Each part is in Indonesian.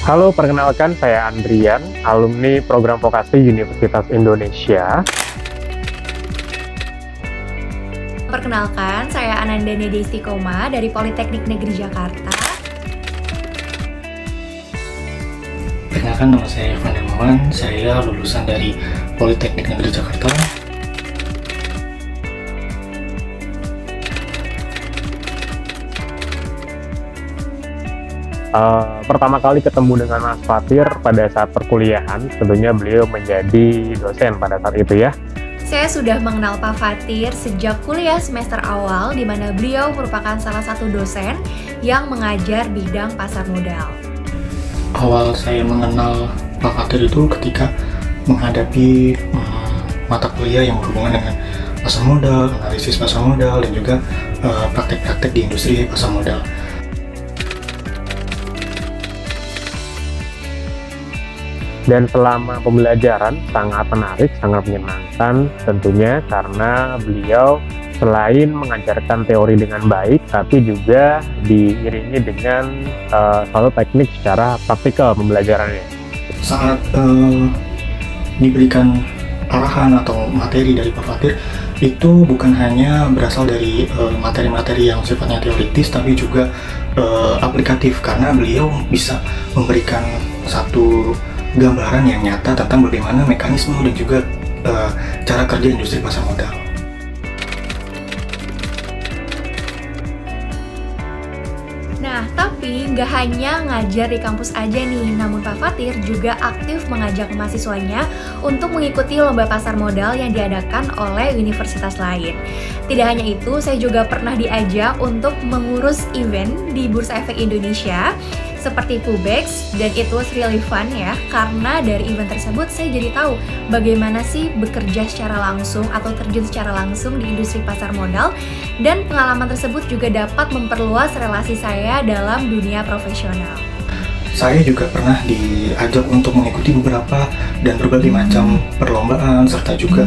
Halo, perkenalkan saya Andrian, alumni program vokasi Universitas Indonesia. Perkenalkan, saya Anandani Destikoma dari Politeknik Negeri Jakarta. Perkenalkan, nama saya Irfan Darmawan, saya lulusan dari Politeknik Negeri Jakarta. Pertama kali ketemu dengan Mas Fatir pada saat perkuliahan, tentunya beliau menjadi dosen pada saat itu ya. Saya sudah mengenal Pak Fatir sejak kuliah semester awal, di mana beliau merupakan salah satu dosen yang mengajar bidang pasar modal. Awal saya mengenal Pak Fatir itu ketika menghadapi mata kuliah yang berhubungan dengan pasar modal, analisis pasar modal, dan juga praktek-praktek di industri pasar modal. Dan selama pembelajaran sangat menarik, sangat menyenangkan tentunya karena beliau selain mengajarkan teori dengan baik, tapi juga diiringi dengan satu teknik secara praktikal pembelajarannya. Saat diberikan arahan atau materi dari Pak Fatir, itu bukan hanya berasal dari materi-materi yang sifatnya teoritis, tapi juga aplikatif, karena beliau bisa memberikan satu gambaran yang nyata tentang bagaimana mekanisme dan juga cara kerja industri pasar modal. Nah, tapi nggak hanya ngajar di kampus aja nih, namun Pak Fatir juga aktif mengajak mahasiswanya untuk mengikuti lomba pasar modal yang diadakan oleh universitas lain. Tidak hanya itu, saya juga pernah diajak untuk mengurus event di Bursa Efek Indonesia seperti Pubex, dan it was really fun ya, karena dari event tersebut saya jadi tahu bagaimana sih bekerja secara langsung atau terjun secara langsung di industri pasar modal, dan pengalaman tersebut juga dapat memperluas relasi saya dalam dunia profesional. Saya juga pernah diajak untuk mengikuti beberapa dan berbagai macam perlombaan, serta juga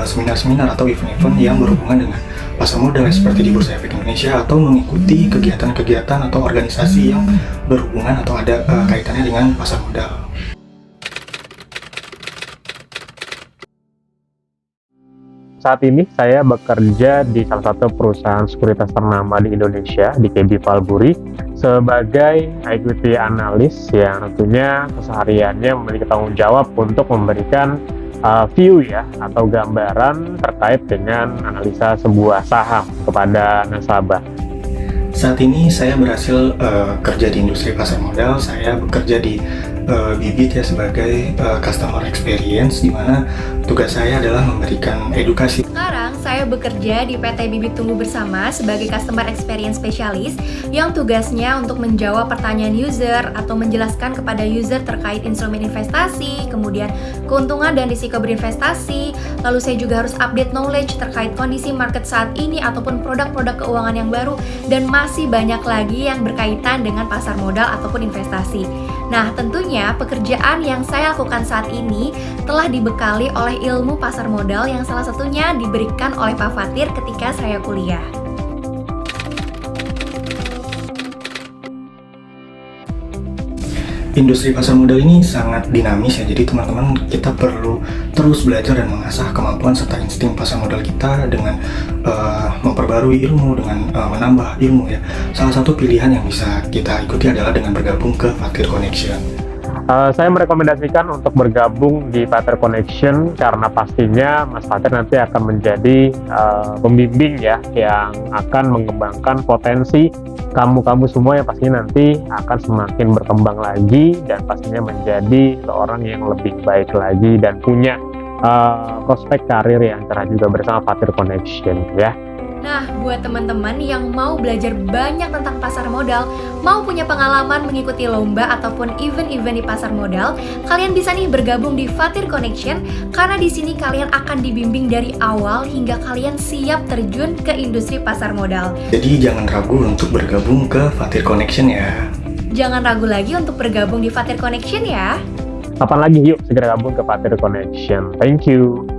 seminar-seminar atau event-event yang berhubungan dengan pasar modal seperti di Bursa Efek Indonesia, atau mengikuti kegiatan-kegiatan atau organisasi yang berhubungan atau ada kaitannya dengan pasar modal. Saat ini saya bekerja di salah satu perusahaan sekuritas ternama di Indonesia, di KB Valburi, sebagai equity analyst yang tentunya kesehariannya memiliki tanggung jawab untuk memberikan view ya, atau gambaran terkait dengan analisa sebuah saham kepada nasabah. Saat ini saya berhasil kerja di industri pasar modal. Saya bekerja di Bibit ya sebagai customer experience, di mana tugas saya adalah memberikan edukasi. Sekarang saya bekerja di PT Bibit Tumbuh Bersama sebagai Customer Experience Specialist yang tugasnya untuk menjawab pertanyaan user atau menjelaskan kepada user terkait instrumen investasi, kemudian keuntungan dan risiko berinvestasi. Lalu saya juga harus update knowledge terkait kondisi market saat ini ataupun produk-produk keuangan yang baru, dan masih banyak lagi yang berkaitan dengan pasar modal ataupun investasi. Nah, tentunya pekerjaan yang saya lakukan saat ini telah dibekali oleh ilmu pasar modal yang salah satunya diberikan oleh Pak Fatir ketika saya kuliah. Industri pasar modal ini sangat dinamis ya, jadi teman-teman kita perlu terus belajar dan mengasah kemampuan serta insting pasar modal kita dengan memperbarui ilmu, dengan menambah ilmu ya. Salah satu pilihan yang bisa kita ikuti adalah dengan bergabung ke Fatir Connection. Saya merekomendasikan untuk bergabung di Fatir Connection karena pastinya Mas Fatir nanti akan menjadi pembimbing ya, yang akan mengembangkan potensi kamu semua yang pastinya nanti akan semakin berkembang lagi dan pastinya menjadi seorang yang lebih baik lagi dan punya prospek karir yang cerah juga bersama Fatir Connection ya. Nah, buat teman-teman yang mau belajar banyak tentang pasar modal, mau punya pengalaman mengikuti lomba ataupun event-event di pasar modal, kalian bisa nih bergabung di Fatir Connection, karena di sini kalian akan dibimbing dari awal hingga kalian siap terjun ke industri pasar modal. Jadi jangan ragu untuk bergabung ke Fatir Connection ya. Jangan ragu lagi untuk bergabung di Fatir Connection ya. Kapan lagi? Yuk segera gabung ke Fatir Connection. Thank you.